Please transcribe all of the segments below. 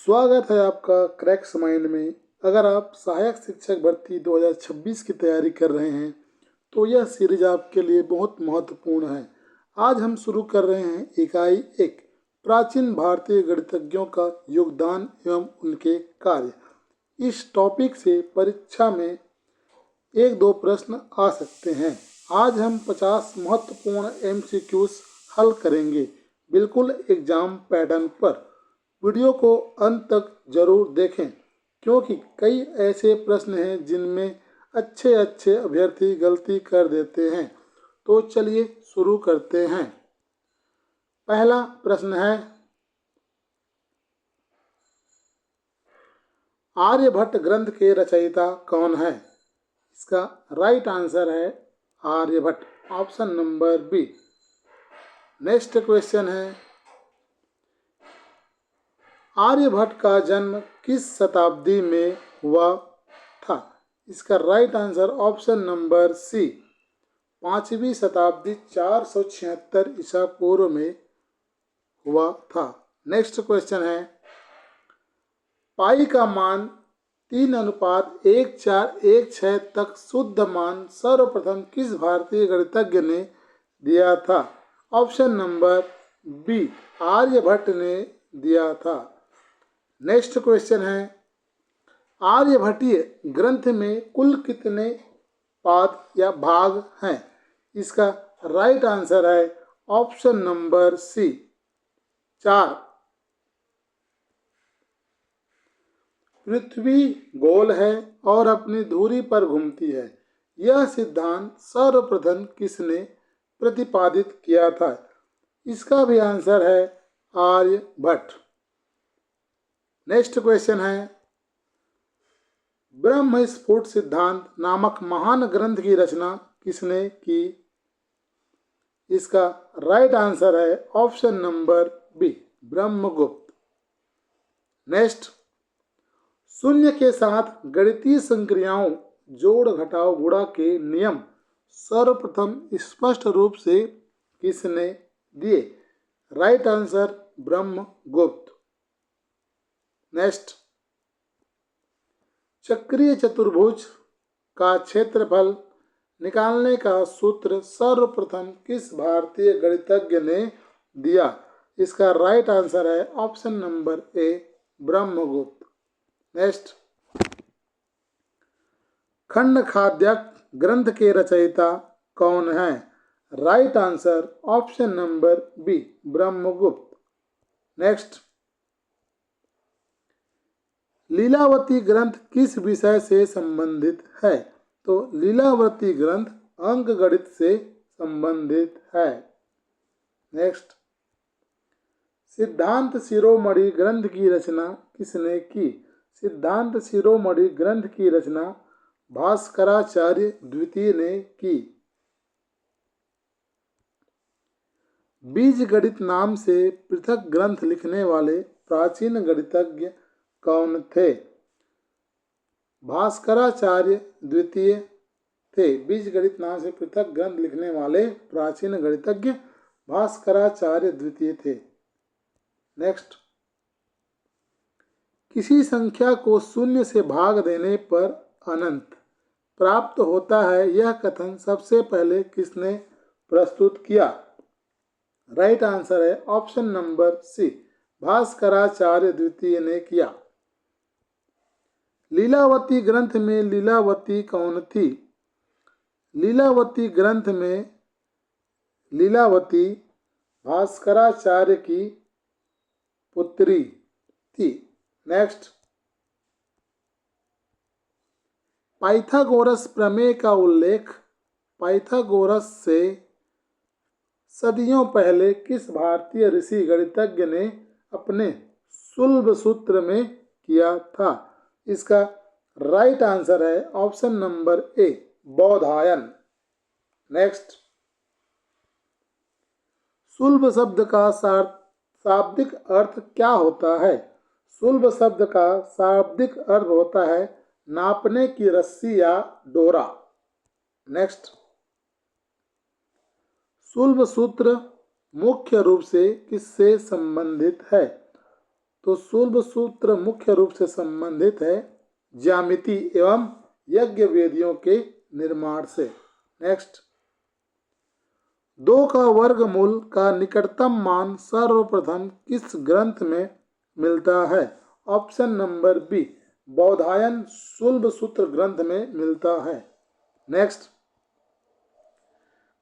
स्वागत है आपका क्रैक्स माइंड में। अगर आप सहायक शिक्षक भर्ती 2026 की तैयारी कर रहे हैं तो यह सीरीज आपके लिए बहुत महत्वपूर्ण है। आज हम शुरू कर रहे हैं इकाई 1 प्राचीन भारतीय गणितज्ञों का योगदान एवं उनके कार्य। इस टॉपिक से परीक्षा में 1-2 प्रश्न आ सकते हैं। आज हम 50 महत्वपूर्ण MCQs हल करेंगे, बिल्कुल एग्जाम पैटर्न पर। वीडियो को अंत तक जरूर देखें क्योंकि कई ऐसे प्रश्न हैं जिनमें अच्छे अभ्यर्थी गलती कर देते हैं। तो चलिए शुरू करते हैं। पहला प्रश्न है, आर्यभट्ट ग्रंथ के रचयिता कौन है? इसका राइट आंसर है Aryabhata, option number B. Next question है, आर्यभट्ट का जन्म किस शताब्दी में हुआ था? इसका right answer option number C, 5वीं शताब्दी 476 ईसा पूर्व में हुआ था। नेक्स्ट क्वेश्चन है, पाई का मान 3:1:4:1:6 तक शुद्ध मान सर्वप्रथम किस भारतीय गणितज्ञ ने दिया था? ऑप्शन नंबर बी, आर्यभट्ट ने दिया था। नेक्स्ट क्वेश्चन है, आर्यभट्टीय ग्रंथ में कुल कितने पाद या भाग हैं? इसका राइट आंसर है ऑप्शन नंबर सी, 4। पृथ्वी गोल है और अपनी धुरी पर घूमती है, यह सिद्धांत सर्वप्रथम किसने प्रतिपादित किया था? इसका भी आंसर है आर्यभट्ट। नेक्स्ट क्वेश्चन है, ब्रह्म स्फुट सिद्धांत नामक महान ग्रंथ की रचना किसने की? इसका राइट आंसर है option number B, Brahmagupta. Next, शून्य के साथ गणितीय संक्रियाओं जोड़ घटाव गुणा के नियम सर्वप्रथम स्पष्ट रूप से किसने दिए? Right answer Brahmagupta. नेक्स्ट, चक्रीय चतुर्भुज का क्षेत्रफल निकालने का सूत्र सर्वप्रथम किस भारतीय गणितज्ञ ने दिया? इसका राइट आंसर है option number A, Brahmagupta. Next, Khanda Khadyaka ग्रंथ के रचयिता कौन है? Right answer option number B, Brahmagupta. Next, Lilavati ग्रंथ किस विषय से संबंधित है? तो लीलावती ग्रंथ अंकगणित से संबंधित है। नेक्स्ट, सिद्धांत शिरोमणि ग्रंथ की रचना किसने की? सिद्धांत शिरोमणि ग्रंथ की रचना भास्कराचार्य द्वितीय ने की। बीजगणित नाम से पृथक ग्रंथ लिखने वाले प्राचीन गणितज्ञ कौन थे? भास्कराचार्य द्वितीय थे। बीजगणित नाम से पृथक ग्रंथ लिखने वाले प्राचीन गणितज्ञ भास्कराचार्य द्वितीय थे। नेक्स्ट, किसी संख्या को शून्य से भाग देने पर अनंत प्राप्त होता है, यह कथन सबसे पहले किसने प्रस्तुत किया? राइट आंसर है ऑप्शन नंबर सी, भास्कराचार्य द्वितीय ने किया। लीलावती ग्रंथ में लीलावती कौन थी? लीलावती ग्रंथ में लीलावती भास्कराचार्य की पुत्री थी। नेक्स्ट, पाइथागोरस प्रमेय का उल्लेख पाइथागोरस से सदियों पहले किस भारतीय ऋषि गणितज्ञ ने अपने शुल्ब सूत्र में किया था? इसका राइट आंसर है option number A, Baudhayana. Next, शुल्ब शब्द का शाब्दिक अर्थ क्या होता है? शुल्ब शब्द का शाब्दिक अर्थ होता है नापने की रस्सी या डोरा। नेक्स्ट, शुल्ब सूत्र मुख्य रूप से किससे संबंधित है? तो शुल्ब सूत्र मुख्य रूप से संबंधित है ज्यामिति एवं यज्ञ वेदियों के निर्माण से। नेक्स्ट, 2 का वर्गमूल का निकटतम मान सर्वप्रथम किस ग्रंथ में मिलता है? Option number B, Baudhayana Shulba सूत्र ग्रंथ में मिलता है। नेक्स्ट,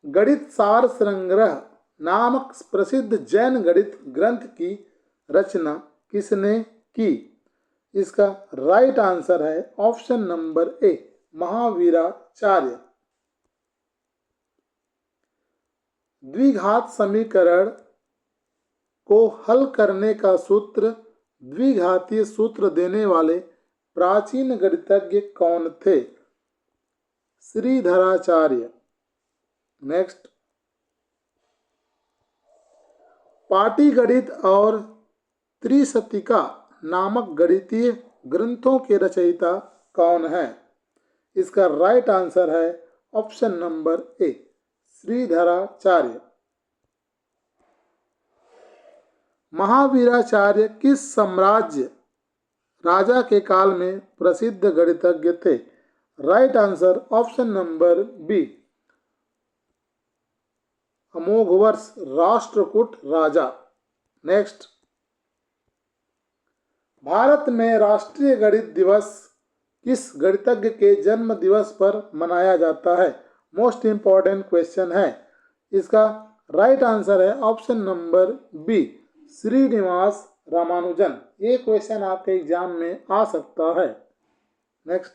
गणित सार संग्रह नामक प्रसिद्ध जैन गणित ग्रंथ की रचना किसने की? इसका राइट आंसर है ऑप्शन नंबर ए, महावीराचार्य। द्विघात समीकरण को हल करने का सूत्र, द्विघातीय सूत्र देने वाले प्राचीन गणितज्ञ कौन थे? श्रीधराचार्य। नेक्स्ट, पाटीगणित और त्रिशतिका नामक गणितीय ग्रंथों के रचयिता कौन है? इसका राइट आंसर है option number A, Shridharacharya. Mahaviracharya किस साम्राज्य राजा के काल में प्रसिद्ध गणितज्ञ थे? Right answer option number B, Amoghavarsha Rashtrakuta राजा। नेक्स्ट, भारत में राष्ट्रीय गणित दिवस किस गणितज्ञ के जन्म दिवस पर मनाया जाता है? मोस्ट इंपॉर्टेंट क्वेश्चन है। इसका राइट आंसर है option number B, Srinivasa Ramanujan. ये क्वेश्चन आपके एग्जाम में आ सकता है। नेक्स्ट,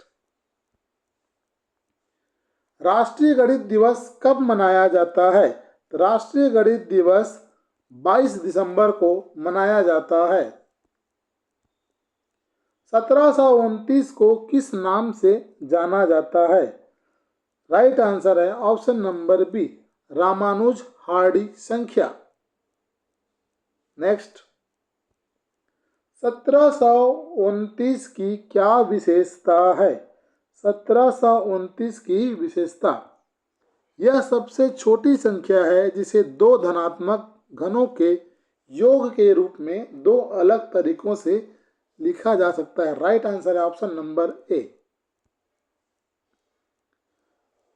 राष्ट्रीय गणित दिवस कब मनाया जाता है? राष्ट्रीय गणित दिवस 22 दिसंबर को मनाया जाता है। 1729 को किस नाम से जाना जाता है? राइट आंसर है option number B, Ramanuja Hardy संख्या। नेक्स्ट, 1729 की क्या विशेषता है? 1729 की विशेषता, यह सबसे छोटी संख्या है जिसे 2 धनात्मक घनों के योग के रूप में 2 अलग तरीकों से लिखा जा सकता है। राइट आंसर है ऑप्शन नंबर ए।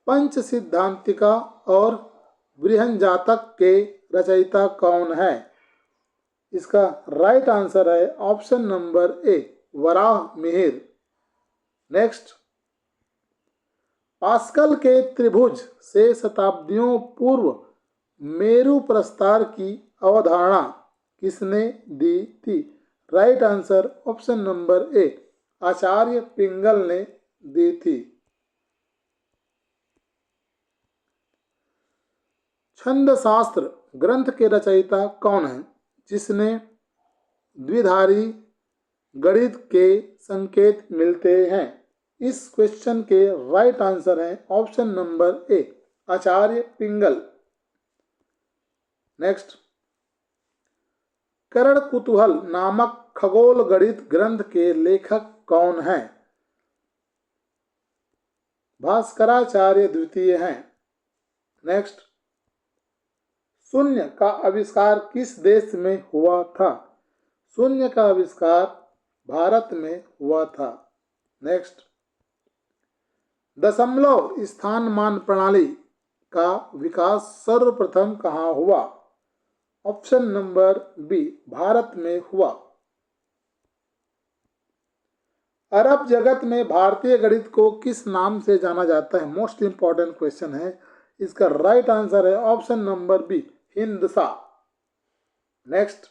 पंच सिद्धांतिका और बृहंजातक के रचयिता कौन है? इसका राइट आंसर है ऑप्शन नंबर ए, वराह मिहिर। नेक्स्ट, पास्कल के त्रिभुज से शताब्दियों पूर्व मेरु प्रस्तार की अवधारणा किसने दी थी? Right answer option number A, Acharya Pingala ने दी थी। छंद शास्त्र ग्रंथ के रचयिता कौन है जिसने द्विधारी गणित के संकेत मिलते हैं? इस क्वेश्चन के राइट आंसर है option number A, Acharya Pingal. Next, करण कुतूहल नामक खगोल गणित ग्रंथ के लेखक कौन हैं? भास्कराचार्य द्वितीय हैं। नेक्स्ट, शून्य का आविष्कार किस देश में हुआ था? शून्य का आविष्कार भारत में हुआ था। नेक्स्ट, दशमलव स्थानमान प्रणाली का विकास सर्वप्रथम कहाँ हुआ? ऑप्शन नंबर बी, भारत में हुआ। अरब जगत में भारतीय गणित को किस नाम से जाना जाता है? मोस्ट इंपॉर्टेंट क्वेश्चन है। इसका राइट आंसर है ऑप्शन नंबर बी, हिंदसा। नेक्स्ट,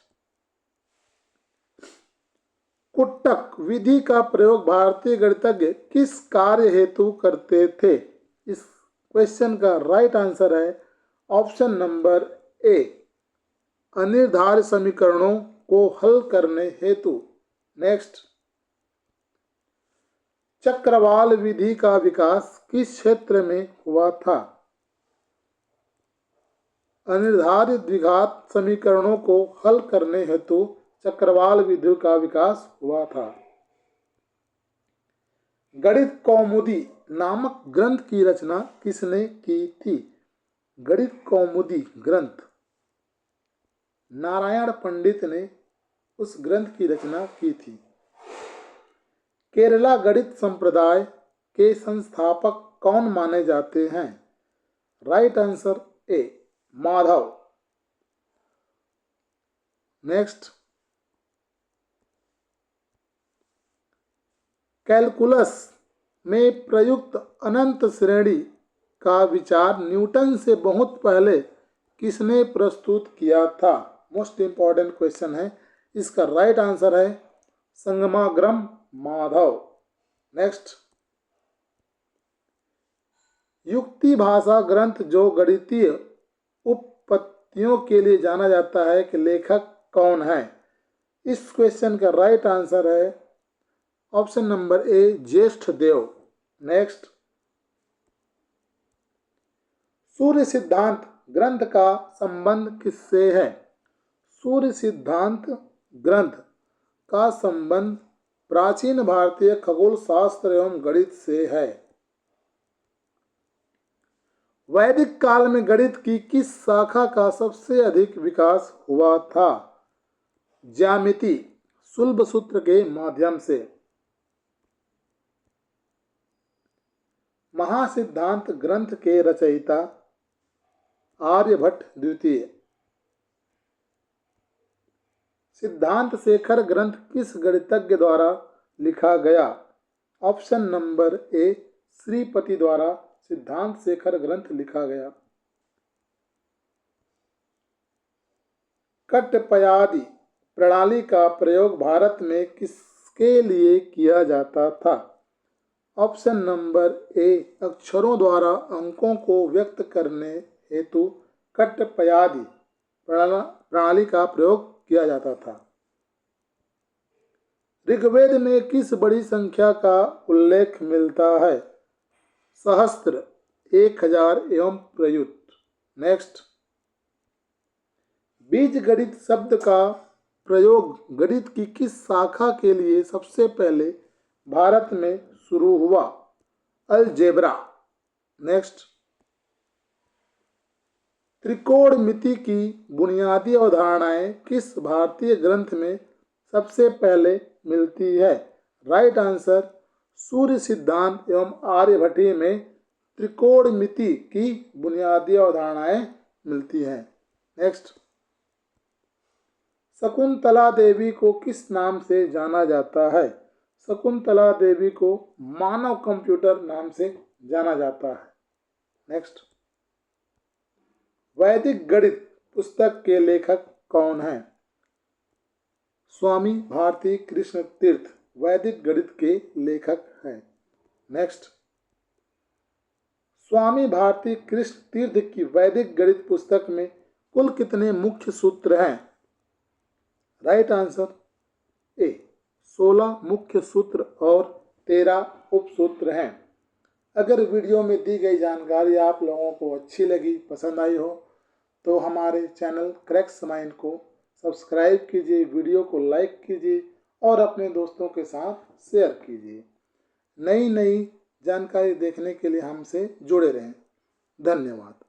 कुट्टक विधि का प्रयोग भारतीय गणितज्ञ किस कार्य हेतु करते थे? इस क्वेश्चन का राइट आंसर है ऑप्शन नंबर ए, अनिर्धारित समीकरणों को हल करने हेतु। नेक्स्ट, चक्रवाल विधि का विकास किस क्षेत्र में हुआ था? अनिर्धारित द्विघात समीकरणों को हल करने हेतु चक्रवाल विधि का विकास हुआ था। गणित कौमुदी नामक ग्रंथ की रचना किसने की थी? गणित कौमुदी ग्रंथ नारायण पंडित ने उस ग्रंथ की रचना की थी। केरला गणित संप्रदाय के संस्थापक कौन माने जाते हैं? Right answer A Madhav. Next, calculus में प्रयुक्त अनंत श्रेणी का विचार न्यूटन से बहुत पहले किसने प्रस्तुत किया था? मोस्ट इंपॉर्टेंट क्वेश्चन है। इसका राइट आंसर है संगमाग्रम माधव। नेक्स्ट, युक्ति भाषा ग्रंथ जो गणितीय उपपत्तियों के लिए जाना जाता है कि लेखक कौन है? इस क्वेश्चन का राइट आंसर है ऑप्शन नंबर ए ज्येष्ठ देव। नेक्स्ट, सूर्य सिद्धांत ग्रंथ का संबंध किससे है? सूर्य सिद्धांत ग्रंथ का संबंध प्राचीन भारतीय खगोल शास्त्र एवं गणित से है। वैदिक काल में गणित की किस शाखा का सबसे अधिक विकास हुआ था? ज्यामिति शुल्ब सूत्र के माध्यम से। महासिद्धांत ग्रंथ के रचयिता आर्यभट्ट द्वितीय। सिद्धांत शेखर ग्रंथ किस गणितज्ञ द्वारा लिखा गया? ऑप्शन नंबर ए श्रीपति द्वारा सिद्धांत शेखर ग्रंथ लिखा गया। कट्टपयादि प्रणाली का प्रयोग भारत में किसके लिए किया जाता था? ऑप्शन नंबर ए अक्षरों द्वारा अंकों को व्यक्त करने हेतु कट्टपयादि प्रणाली का प्रयोग किया जाता था। ऋग्वेद में किस बड़ी संख्या का उल्लेख मिलता है? सहस्त्र, 1000 एवं प्रयुक्त। नेक्स्ट, बीजगणित शब्द का प्रयोग गणित की किस शाखा के लिए सबसे पहले भारत में शुरू हुआ? अलजेब्रा। नेक्स्ट, त्रिकोणमिति की बुनियादी अवधारणाएं किस भारतीय ग्रंथ में सबसे पहले मिलती है? राइट आंसर सूर्य सिद्धांत एवं आर्यभट्ट में त्रिकोणमिति की बुनियादी अवधारणाएं मिलती हैं। नेक्स्ट, शकुंतला देवी को किस नाम से जाना जाता है? शकुंतला देवी को मानव कंप्यूटर नाम से जाना जाता है। नेक्स्ट, वैदिक गणित पुस्तक के लेखक कौन हैं? स्वामी भारती कृष्ण तीर्थ वैदिक गणित के लेखक हैं। नेक्स्ट, स्वामी भारती कृष्ण तीर्थ की वैदिक गणित पुस्तक में कुल कितने मुख्य सूत्र हैं? राइट आंसर ए 16 मुख्य सूत्र और 13 उपसूत्र हैं। अगर वीडियो में दी गई जानकारी आप लोगों को अच्छी लगी, पसंद आई हो तो हमारे चैनल क्रैक्स माइंड को सब्सक्राइब कीजिए, वीडियो को लाइक कीजिए और अपने दोस्तों के साथ शेयर कीजिए। नई नई जानकारी देखने के लिए हमसे जुड़े रहें। धन्यवाद।